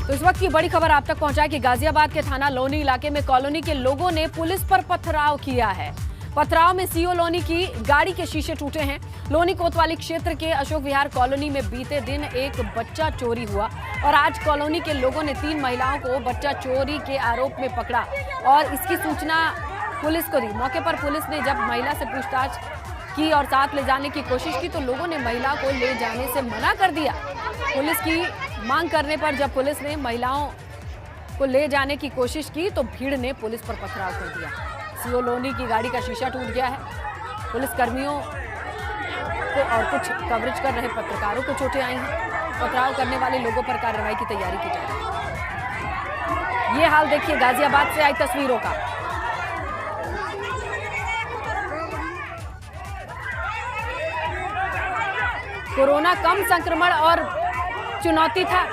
तो इस वक्त की बड़ी खबर आप तक पहुंचा कि गाजियाबाद के थाना लोनी इलाके में कॉलोनी के लोगों ने पुलिस पर पथराव किया है। पथराव में सीओ लोनी की गाड़ी के शीशे टूटे हैं। लोनी कोतवाली क्षेत्र के अशोक विहार कॉलोनी में बीते दिन एक बच्चा चोरी हुआ और आज कॉलोनी के लोगों ने 3 महिलाओं को बच्चा चोरी के आरोप में पकड़ा और इसकी सूचना पुलिस को दी। मौके पर पुलिस ने जब महिला से पूछताछ की और साथ ले जाने की कोशिश की तो लोगों ने महिला को ले जाने से मना कर दिया। पुलिस की मांग करने पर जब पुलिस ने महिलाओं को ले जाने की कोशिश की तो भीड़ ने पुलिस पर पथराव कर दिया। सीओ लोनी की गाड़ी का शीशा टूट गया है। पुलिस कर्मियों को और कुछ कवरेज कर रहे पत्रकारों को चोटें आई हैं। पथराव करने वाले लोगों पर कार्रवाई की तैयारी की जा रही है। ये हाल देखिए गाजियाबाद से आई तस्वीरों का। कोरोना कम संक्रमण और चुनौती था।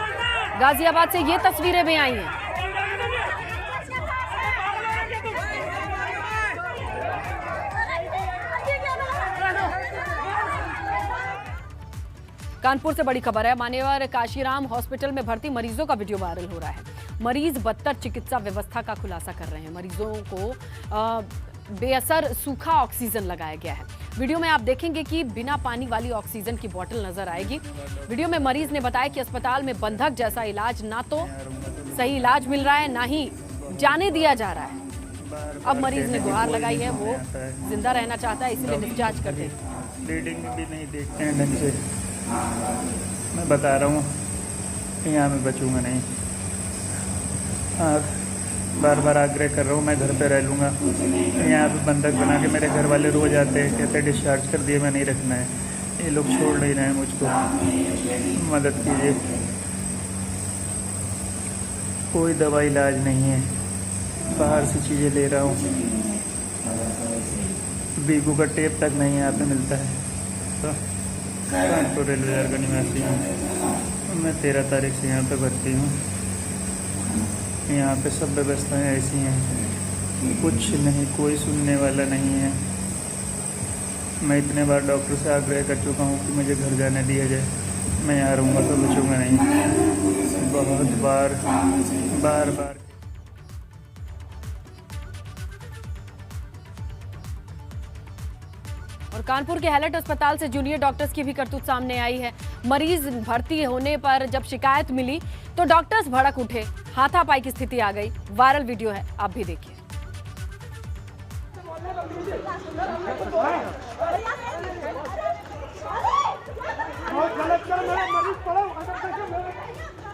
गाजियाबाद से ये तस्वीरें भी आई हैं। कानपुर से बड़ी खबर है। मान्यवर काशीराम हॉस्पिटल में भर्ती मरीजों का वीडियो वायरल हो रहा है। मरीज बदतर चिकित्सा व्यवस्था का खुलासा कर रहे हैं। मरीजों को बेअसर सूखा ऑक्सीजन लगाया गया है। वीडियो में आप देखेंगे कि बिना पानी वाली ऑक्सीजन की बोतल नजर आएगी। वीडियो में मरीज ने बताया कि अस्पताल में बंधक जैसा इलाज ना तो सही इलाज मिल रहा है ना ही जाने दिया जा रहा है। अब मरीज ने गुहार लगाई है, वो जिंदा रहना चाहता है, इसलिए डिस्चार्ज कर दें। ब्लीडिंग भी नहीं देखते हैं ढंग से। मैं बता रहा हूँ यहाँ मैं बचूंगा नहीं। बार बार आग्रह कर रहा हूँ, मैं घर पे रह लूँगा। यहाँ पे बंधक बना के मेरे घर वाले रोज आते हैं, कहते डिस्चार्ज कर दिए, मैं नहीं रखना है। ये लोग छोड़ नहीं रहे हैं मुझको, मदद कीजिए। कोई दवा इलाज नहीं है, बाहर से चीज़ें ले रहा हूँ। बीगू का टेप तक नहीं यहाँ पे मिलता है। तो कानपुर रेलवे का निवासी हूँ मैं। 13 तारीख से यहाँ पे भर्ती हूँ। यहाँ पे सब व्यवस्थाएं ऐसी हैं, कुछ नहीं, कोई सुनने वाला नहीं है। मैं इतने बार डॉक्टर से आग्रह कर चुका हूँ कि मुझे घर जाने दिया जाए। मैं यहाँ रहूँगा तो बचूँगा नहीं। बहुत बार बार और कानपुर के हैलट अस्पताल से जूनियर डॉक्टर्स की भी करतूत सामने आई है। मरीज भर्ती होने पर जब शिकायत मिली तो डॉक्टर्स भड़क उठे, हाथापाई की स्थिति आ गई। वायरल वीडियो है, आप भी देखिए।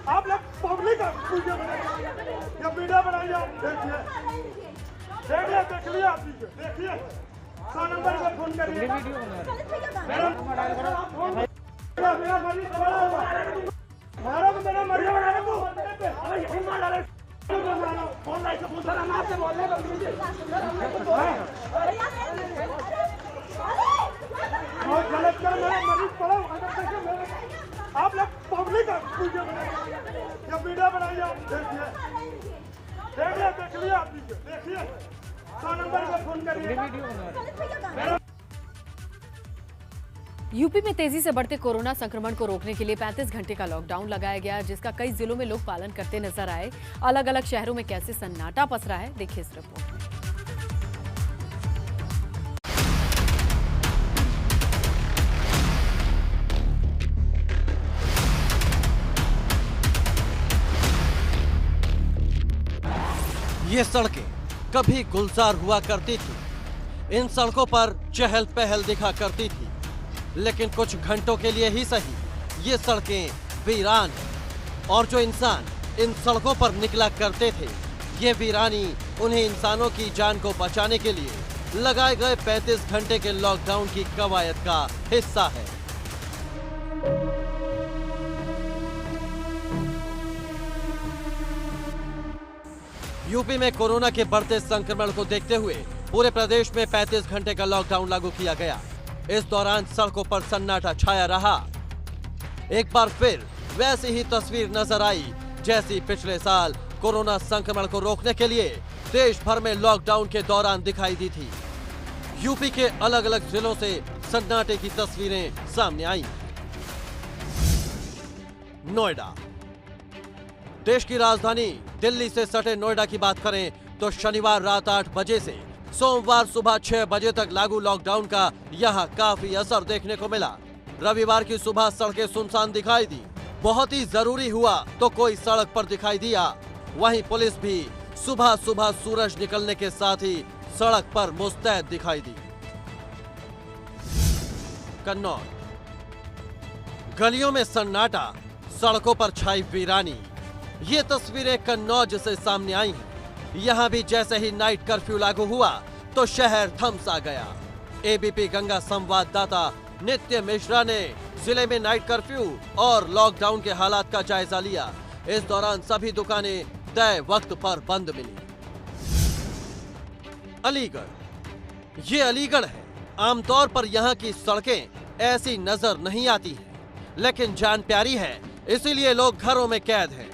आप लोग पब्लिक या वीडियो बनाइए, देख लिया आप देखिए। 100 नंबर पर फोन करिए। मेरा मरीज मारो तो मेरा मरीज बना दो। अरे यही मार डाले फोन लाइक फोन सर हम आपसे बोल रहे हैं। बहुत गलत कर मेरा मरीज पड़ो। आप लोग पब्लिक या वीडियो बनाइए, देख लिया आप देखिए। 100 नंबर पर फोन करिए। यूपी में तेजी से बढ़ते कोरोना संक्रमण को रोकने के लिए 35 घंटे का लॉकडाउन लगाया गया, जिसका कई जिलों में लोग पालन करते नजर आए। अलग अलग शहरों में कैसे सन्नाटा पसरा है, देखिए इस रिपोर्ट में। ये सड़कें कभी गुलजार हुआ करती थी। इन सड़कों पर चहल पहल दिखा करती थी, लेकिन कुछ घंटों के लिए ही सही ये सड़कें वीरान हैं। और जो इंसान इन सड़कों पर निकला करते थे, ये वीरानी उन्हीं इंसानों की जान को बचाने के लिए लगाए गए 35 घंटे के लॉकडाउन की कवायद का हिस्सा है। यूपी में कोरोना के बढ़ते संक्रमण को देखते हुए पूरे प्रदेश में 35 घंटे का लॉकडाउन लागू किया गया। इस दौरान सड़कों पर सन्नाटा छाया रहा। एक बार फिर वैसी ही तस्वीर नजर आई जैसी पिछले साल कोरोना संक्रमण को रोकने के लिए देश भर में लॉकडाउन के दौरान दिखाई दी थी। यूपी के अलग अलग जिलों से सन्नाटे की तस्वीरें सामने आई। नोएडा देश की राजधानी दिल्ली से सटे नोएडा की बात करें तो शनिवार रात 8 बजे से सोमवार सुबह 6 बजे तक लागू लॉकडाउन का यहां काफी असर देखने को मिला। रविवार की सुबह सड़कें सुनसान दिखाई दी। बहुत ही जरूरी हुआ तो कोई सड़क पर दिखाई दिया। वहीं पुलिस भी सुबह सुबह सूरज निकलने के साथ ही सड़क पर मुस्तैद दिखाई दी। कन्नौज, गलियों में सन्नाटा, सड़कों पर छाई वीरानी। ये तस्वीरें कन्नौज से सामने आई हैं। यहाँ भी जैसे ही नाइट कर्फ्यू लागू हुआ तो शहर थमसा गया। एबीपी गंगा संवाददाता नित्य मिश्रा ने जिले में नाइट कर्फ्यू और लॉकडाउन के हालात का जायजा लिया। इस दौरान सभी दुकानें तय वक्त पर बंद मिली। अलीगढ़, ये अलीगढ़ है। आमतौर पर यहाँ की सड़कें ऐसी नजर नहीं आती हैं, लेकिन जान प्यारी है, इसीलिए लोग घरों में कैद हैं।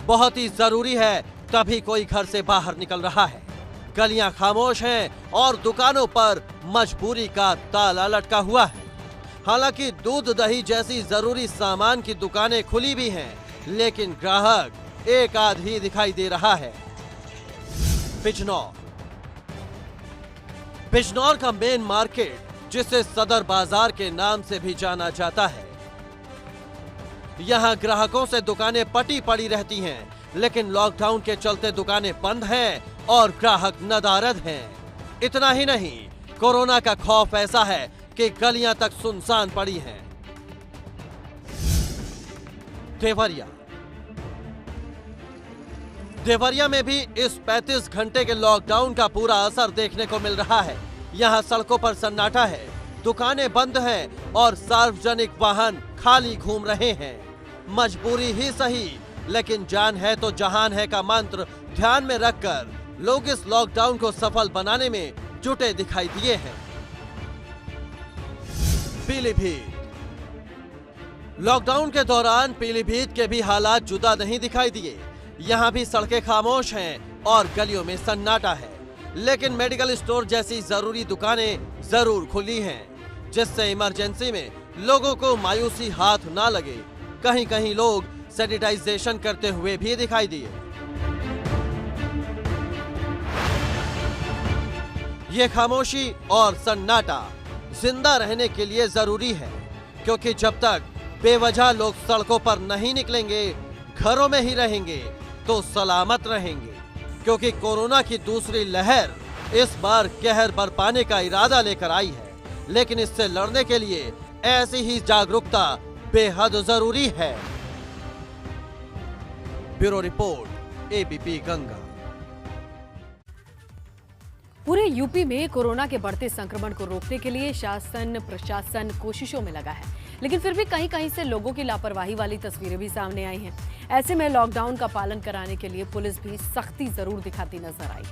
बहुत ही जरूरी है तभी कोई घर से बाहर निकल रहा है। गलियां खामोश हैं और दुकानों पर मजबूरी का ताला लटका हुआ है। हालांकि दूध दही जैसी जरूरी सामान की दुकानें खुली भी हैं, लेकिन ग्राहक एक आध ही दिखाई दे रहा है। बिजनौर, बिजनौर का मेन मार्केट, जिसे सदर बाजार के नाम से भी जाना जाता है, यहां ग्राहकों से दुकानें पटी पड़ी रहती हैं, लेकिन लॉकडाउन के चलते दुकानें बंद हैं और ग्राहक नदारद हैं। इतना ही नहीं, कोरोना का खौफ ऐसा है कि गलियां तक सुनसान पड़ी हैं। देवरिया, देवरिया में भी इस 35 घंटे के लॉकडाउन का पूरा असर देखने को मिल रहा है। यहाँ सड़कों पर सन्नाटा है, दुकानें बंद हैं और सार्वजनिक वाहन खाली घूम रहे हैं। मजबूरी ही सही, लेकिन जान है तो जहान है का मंत्र ध्यान में रखकर लोग इस लॉकडाउन को सफल बनाने में जुटे दिखाई दिए हैं। पीलीभीत, लॉकडाउन के दौरान पीलीभीत के भी हालात जुदा नहीं दिखाई दिए। यहाँ भी सड़कें खामोश हैं और गलियों में सन्नाटा है, लेकिन मेडिकल स्टोर जैसी जरूरी दुकानें जरूर खुली हैं, जिससे इमरजेंसी में लोगों को मायूसी हाथ ना लगे। कहीं कहीं लोग सैनिटाइजेशन करते हुए भी दिखाई दिए। ये खामोशी और सन्नाटा जिंदा रहने के लिए जरूरी है, क्योंकि जब तक बेवजह लोग सड़कों पर नहीं निकलेंगे, घरों में ही रहेंगे, तो सलामत रहेंगे। क्योंकि कोरोना की दूसरी लहर इस बार कहर बरपाने का इरादा लेकर आई है, लेकिन इससे लड़ने के लिए ऐसी ही जागरूकता बेहद जरूरी है। Bureau report, ABP Ganga. पूरे यूपी में कोरोना के बढ़ते संक्रमण को रोकने के लिए शासन प्रशासन कोशिशों में लगा है, लेकिन फिर भी कहीं कहीं से लोगों की लापरवाही वाली तस्वीरें भी सामने आई हैं। ऐसे में लॉकडाउन का पालन कराने के लिए पुलिस भी सख्ती जरूर दिखाती नजर आई।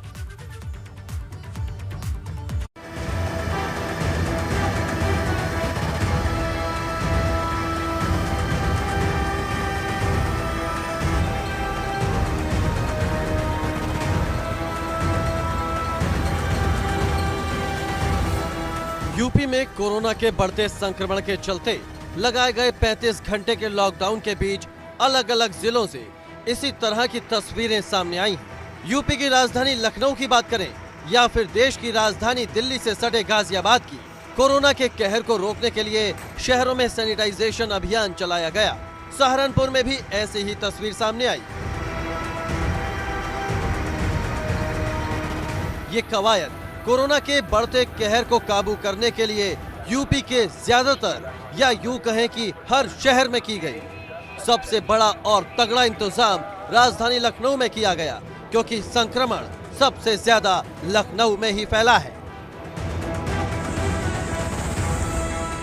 यूपी में कोरोना के बढ़ते संक्रमण के चलते लगाए गए 35 घंटे के लॉकडाउन के बीच अलग अलग जिलों से इसी तरह की तस्वीरें सामने आई हैं। यूपी की राजधानी लखनऊ की बात करें या फिर देश की राजधानी दिल्ली से सटे गाजियाबाद की, कोरोना के कहर को रोकने के लिए शहरों में सैनिटाइजेशन अभियान चलाया गया। सहारनपुर में भी ऐसी ही तस्वीर सामने आई। ये कवायद कोरोना के बढ़ते कहर को काबू करने के लिए यूपी के ज्यादातर या यूं कहें कि हर शहर में की गई। सबसे बड़ा और तगड़ा इंतजाम राजधानी लखनऊ में किया गया, क्योंकि संक्रमण सबसे ज्यादा लखनऊ में ही फैला है।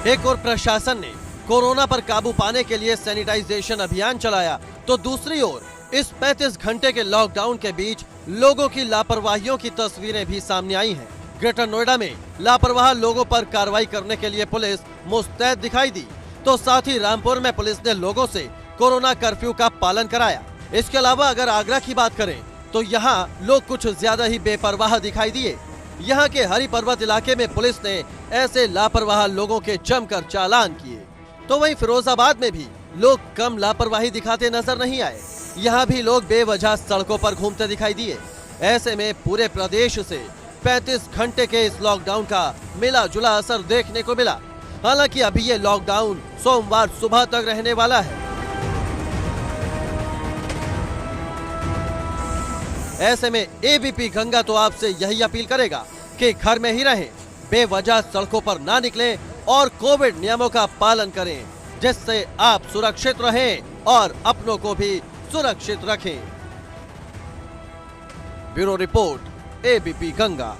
एक और प्रशासन ने कोरोना पर काबू पाने के लिए सैनिटाइजेशन अभियान चलाया, तो दूसरी ओर इस 35 घंटे के लॉकडाउन के बीच लोगों की लापरवाहियों की तस्वीरें भी सामने आई हैं। ग्रेटर नोएडा में लापरवाह लोगों पर कार्रवाई करने के लिए पुलिस मुस्तैद दिखाई दी, तो साथ ही रामपुर में पुलिस ने लोगों से कोरोना कर्फ्यू का पालन कराया। इसके अलावा अगर आगरा की बात करें तो यहाँ लोग कुछ ज्यादा ही बेपरवाह दिखाई दिए। यहाँ के हरि पर्वत इलाके में पुलिस ने ऐसे लापरवाह लोगों के जमकर चालान किए। तो वहीं फिरोजाबाद में भी लोग कम लापरवाही दिखाते नजर नहीं आए। यहाँ भी लोग बेवजह सड़कों पर घूमते दिखाई दिए। ऐसे में पूरे प्रदेश से 35 घंटे के इस लॉकडाउन का मिला जुला असर देखने को मिला। हालांकि अभी ये लॉकडाउन सोमवार सुबह तक रहने वाला है। ऐसे में एबीपी गंगा तो आपसे यही अपील करेगा कि घर में ही रहें, बेवजह सड़कों पर ना निकलें और कोविड नियमों का पालन करें, जिससे आप सुरक्षित रहें और अपनों को भी सुरक्षित रखें। Bureau report, ABP Ganga.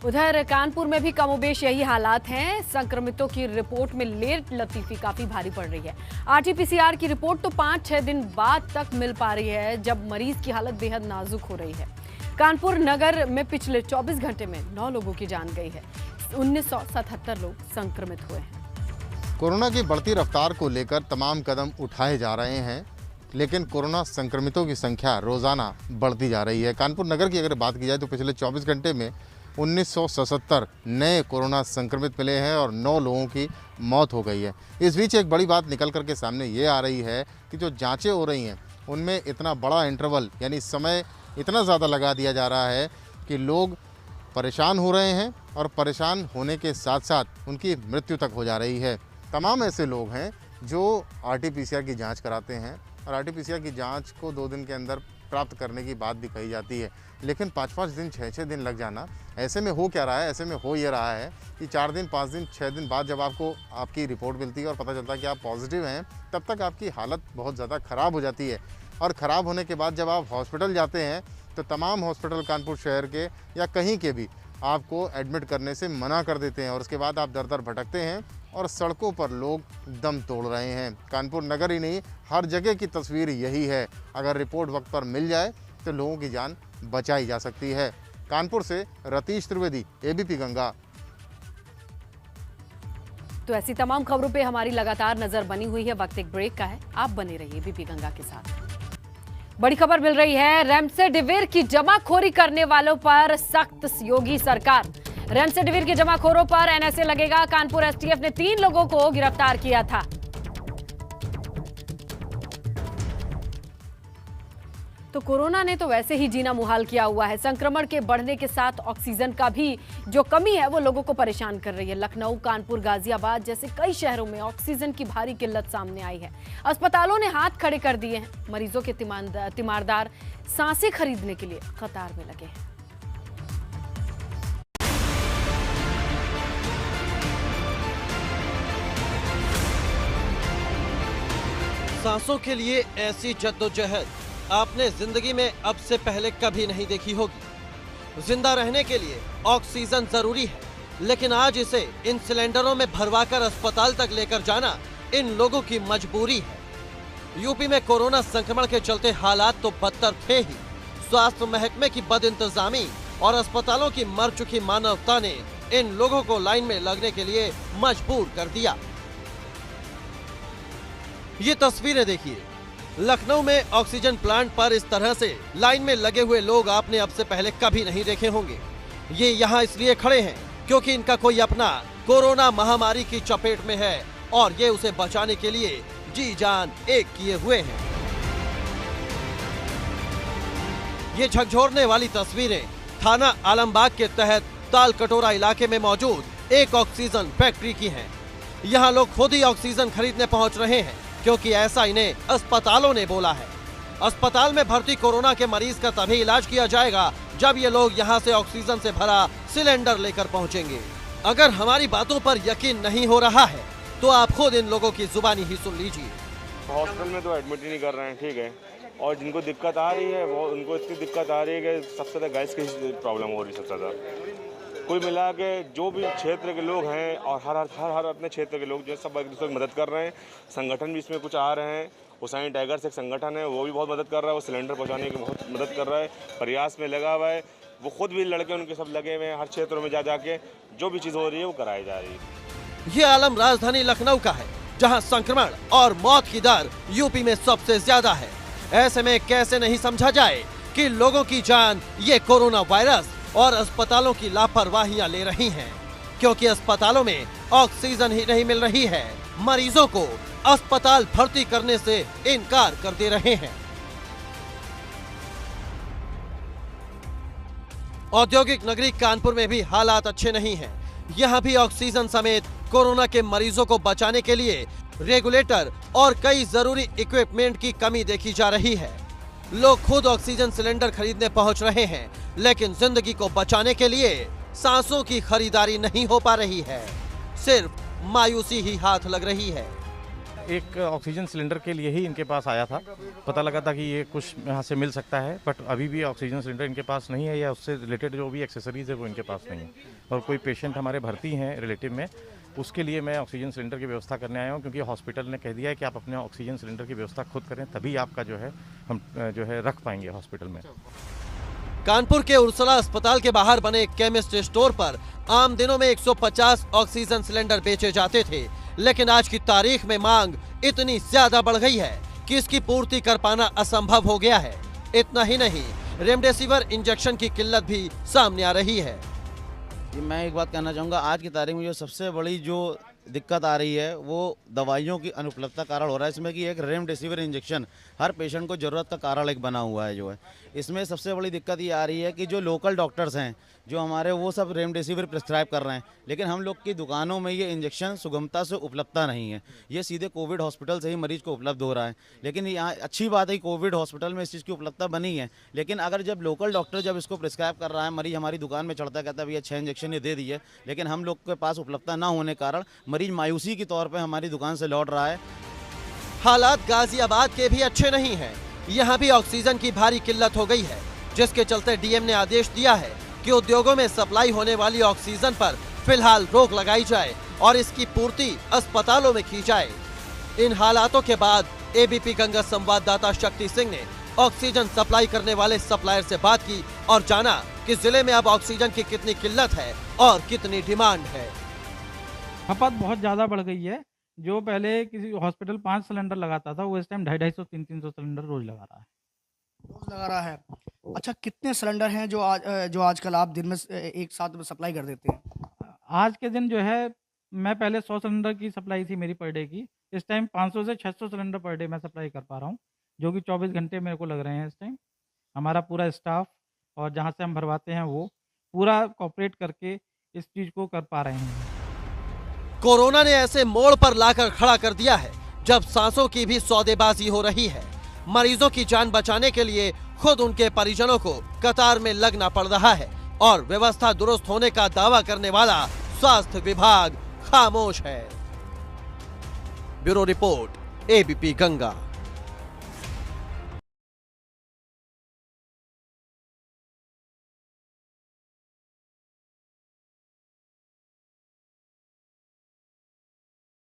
उधर कानपुर में भी कमोबेश यही हालात हैं। संक्रमितों की रिपोर्ट में लेट लतीफी काफी भारी पड़ रही है। आरटीपीसीआर की रिपोर्ट तो 5-6 दिन बाद तक मिल पा रही है, जब मरीज की हालत बेहद नाजुक हो रही है। कानपुर नगर में पिछले 24 घंटे में 9 लोगों की जान गई है। 1977 लोग संक्रमित हुए हैं। कोरोना की बढ़ती रफ्तार को लेकर तमाम कदम उठाए जा रहे हैं, लेकिन कोरोना संक्रमितों की संख्या रोजाना बढ़ती जा रही है। कानपुर नगर की अगर बात की जाए तो पिछले 24 घंटे में 1977 नए कोरोना संक्रमित मिले हैं और 9 लोगों की मौत हो गई है। इस बीच एक बड़ी बात निकल करके सामने ये आ रही है कि जो जांचें हो रही हैं उनमें इतना बड़ा इंटरवल यानी समय इतना ज़्यादा लगा दिया जा रहा है कि लोग परेशान हो रहे हैं और परेशान होने के साथ साथ उनकी मृत्यु तक हो जा रही है। तमाम ऐसे लोग हैं जो आरटीपीसीआर की जांच कराते हैं और आरटीपीसीआर की जांच को 2 दिन के अंदर प्राप्त करने की बात भी कही जाती है, लेकिन 5-5 दिन 6-6 दिन लग जाना। ऐसे में हो क्या रहा है? ऐसे में हो ये रहा है कि 4 दिन 5 दिन 6 दिन बाद जब आपको आपकी रिपोर्ट मिलती है और पता चलता है कि आप पॉजिटिव हैं, तब तक आपकी हालत बहुत ज़्यादा ख़राब हो जाती है। और ख़राब होने के बाद जब आप हॉस्पिटल जाते हैं तो तमाम हॉस्पिटल कानपुर शहर के या कहीं के भी आपको एडमिट करने से मना कर देते हैं और उसके बाद आप दर दर भटकते हैं और सड़कों पर लोग दम तोड़ रहे हैं। कानपुर नगर ही नहीं, हर जगह की तस्वीर यही है। अगर रिपोर्ट वक्त पर मिल जाए तो लोगों की जान बचाई जा सकती है। कानपुर से रतीश त्रिवेदी, एबीपी गंगा। तो ऐसी तमाम खबरों पे हमारी लगातार नजर बनी हुई है। वक्त एक ब्रेक का है, आप बने रहिए एबीपी गंगा के साथ। बड़ी खबर मिल रही है, रेमडेसिविर की जमाखोरी करने वालों पर सख्त योगी सरकार। रेमडेसिविर के जमाखोरों पर एनएसए लगेगा। कानपुर एसटीएफ ने 3 लोगों को गिरफ्तार किया था। तो कोरोना ने तो वैसे ही जीना मुहाल किया हुआ है। संक्रमण के बढ़ने के साथ ऑक्सीजन का भी जो कमी है वो लोगों को परेशान कर रही है। लखनऊ, कानपुर, गाजियाबाद जैसे कई शहरों में ऑक्सीजन की भारी किल्लत सामने आई है। अस्पतालों ने हाथ खड़े कर दिए हैं। मरीजों के तीमारदार सांसें खरीदने के लिए कतार में लगे हैं। सांसों के लिए ऐसी जद्दोजहद आपने जिंदगी में अब से पहले कभी नहीं देखी होगी। जिंदा रहने के लिए ऑक्सीजन जरूरी है, लेकिन आज इसे इन सिलेंडरों में भरवाकर अस्पताल तक लेकर जाना इन लोगों की मजबूरी है। यूपी में कोरोना संक्रमण के चलते हालात तो बदतर थे ही। स्वास्थ्य महकमे की बदइंतजामी और अस्पतालों की मर चुकी मानवता ने इन लोगों को लाइन में लगने के लिए मजबूर कर दिया। ये तस्वीरें देखिए, लखनऊ में ऑक्सीजन प्लांट पर इस तरह से लाइन में लगे हुए लोग आपने अब से पहले कभी नहीं देखे होंगे। ये यहाँ इसलिए खड़े हैं क्योंकि इनका कोई अपना कोरोना महामारी की चपेट में है और ये उसे बचाने के लिए जी जान एक किए हुए हैं। ये झकझोरने वाली तस्वीरें थाना आलमबाग के तहत ताल कटोरा इलाके में मौजूद एक ऑक्सीजन फैक्ट्री की हैं। यहाँ लोग खुद ही ऑक्सीजन खरीदने पहुंच रहे हैं क्योंकि ऐसा इन्हें अस्पतालों ने बोला है। अस्पताल में भर्ती कोरोना के मरीज का तभी इलाज किया जाएगा जब ये लोग यहाँ से ऑक्सीजन से भरा सिलेंडर लेकर पहुँचेंगे। अगर हमारी बातों पर यकीन नहीं हो रहा है तो आप खुद इन लोगों की जुबानी ही सुन लीजिए। हॉस्पिटल में तो एडमिट ही नहीं कर रहे हैं, ठीक है, और जिनको दिक्कत आ रही है वो उनको इतनी दिक्कत आ रही है कि सबसे ज़्यादा गैस की प्रॉब्लम हो रही है। सबसे ज़्यादा कुल मिला के जो भी क्षेत्र के लोग हैं और हर अपने क्षेत्र के लोग जो सब एक दूसरे की मदद कर रहे हैं। संगठन भी इसमें कुछ आ रहे हैं। हुसैन टाइगर्स एक संगठन है, वो भी बहुत मदद कर रहा है। वो सिलेंडर पहुंचाने की बहुत मदद कर रहा है, प्रयास में लगा हुआ है। वो खुद भी लड़के उनके सब लगे हुए हैं, हर क्षेत्रों में जा के जो भी चीज़ हो रही है वो कराई जा रही है। ये आलम राजधानी लखनऊ का है, जहां संक्रमण और मौत की दर यूपी में सबसे ज्यादा है। ऐसे में कैसे नहीं समझा जाए कि लोगों की जान ये कोरोना वायरस और अस्पतालों की लापरवाहियां ले रही हैं। क्योंकि अस्पतालों में ऑक्सीजन ही नहीं मिल रही है, मरीजों को अस्पताल भर्ती करने से इनकार कर दे रहे हैं। औद्योगिक नगरी कानपुर में भी हालात अच्छे नहीं हैं। यहाँ भी ऑक्सीजन समेत कोरोना के मरीजों को बचाने के लिए रेगुलेटर और कई जरूरी इक्विपमेंट की कमी देखी जा रही है। लोग खुद ऑक्सीजन सिलेंडर खरीदने पहुंच रहे हैं, लेकिन जिंदगी को बचाने के लिए सांसों की खरीदारी नहीं हो पा रही है। सिर्फ मायूसी ही हाथ लग रही है। एक ऑक्सीजन सिलेंडर के लिए ही इनके पास आया था। पता लगा था कि ये कुछ यहाँ से मिल सकता है, बट अभी भी ऑक्सीजन सिलेंडर इनके पास नहीं है या उससे रिलेटेड जो भी एक्सेसरीज है वो इनके पास नहीं है। और कोई पेशेंट हमारे भर्ती हैं रिलेटिव में, उसके लिए मैं ऑक्सीजन सिलेंडर की व्यवस्था करने आया हूँ, क्योंकि हॉस्पिटल ने कह दिया है कि आप अपने ऑक्सीजन सिलेंडर की व्यवस्था खुद करें, तभी आपका जो है हम जो है रख पाएंगे हॉस्पिटल में। कानपुर के उर्सला अस्पताल के बाहर बने केमिस्ट स्टोर पर आम दिनों में 150 ऑक्सीजन सिलेंडर बेचे जाते थे, लेकिन आज की तारीख में मांग इतनी ज्यादा बढ़ गई है कि इसकी पूर्ति कर पाना असंभव हो गया है। इतना ही नहीं, रेमडेसिविर इंजेक्शन की किल्लत भी सामने आ रही है। मैं एक बात कहना चाहूँगा, आज की तारीख में जो सबसे बड़ी जो दिक्कत आ रही है वो दवाइयों की अनुपलब्धता कारण हो रहा है। इसमें कि एक रेमडेसिविर इंजेक्शन हर पेशेंट को ज़रूरत का कारण एक बना हुआ है जो है। इसमें सबसे बड़ी दिक्कत ये आ रही है कि जो लोकल डॉक्टर्स हैं जो हमारे, वो सब रेमडेसिविर प्रिस्क्राइब कर रहे हैं, लेकिन हम लोग की दुकानों में ये इंजेक्शन सुगमता से उपलब्धता नहीं है। ये सीधे कोविड हॉस्पिटल से ही मरीज को उपलब्ध हो रहा है। लेकिन यहाँ अच्छी बात है कि कोविड हॉस्पिटल में इस चीज़ की उपलब्धता बनी है, लेकिन अगर जब लोकल डॉक्टर जब इसको प्रिस्क्राइब कर रहा है, मरीज हमारी दुकान में चढ़ता है, कहता है भैया 6 इंजेक्शन ये दे दिए, लेकिन हम लोग के पास उपलब्धता ना होने के कारण मरीज मायूसी के तौर पर हमारी दुकान से लौट रहा है। हालात गाजियाबाद के भी अच्छे नहीं हैं। यहाँ भी ऑक्सीजन की भारी किल्लत हो गई है, जिसके चलते डीएम ने आदेश दिया है कि उद्योगों में सप्लाई होने वाली ऑक्सीजन पर फिलहाल रोक लगाई जाए और इसकी पूर्ति अस्पतालों में की जाए। इन हालातों के बाद एबीपी गंगा संवाददाता शक्ति सिंह ने ऑक्सीजन सप्लाई करने वाले सप्लायर से बात की और जाना कि जिले में अब ऑक्सीजन की कितनी किल्लत है और कितनी डिमांड है। खपत बहुत ज़्यादा बढ़ गई है। जो पहले किसी हॉस्पिटल 5 सिलेंडर लगाता था, वो इस टाइम 250, 300 सिलेंडर रोज लगा रहा है। रोज लगा रहा है। अच्छा, कितने सिलेंडर हैं जो आजकल आप दिन में एक साथ में सप्लाई कर देते हैं? आज के दिन जो है, मैं पहले 100 सिलेंडर की सप्लाई थी मेरी पर डे की, इस टाइम 500 से 600 सिलेंडर पर डे मैं सप्लाई कर पा रहा हूँ, जो कि 24 घंटे मेरे को लग रहे हैं इस टाइम। हमारा पूरा स्टाफ और जहाँ से हम भरवाते हैं वो पूरा कोऑपरेट करके इस चीज़ को कर पा रहे हैं। कोरोना ने ऐसे मोड़ पर लाकर खड़ा कर दिया है जब सांसों की भी सौदेबाजी हो रही है। मरीजों की जान बचाने के लिए खुद उनके परिजनों को कतार में लगना पड़ रहा है और व्यवस्था दुरुस्त होने का दावा करने वाला स्वास्थ्य विभाग खामोश है। Bureau report, ABP Ganga.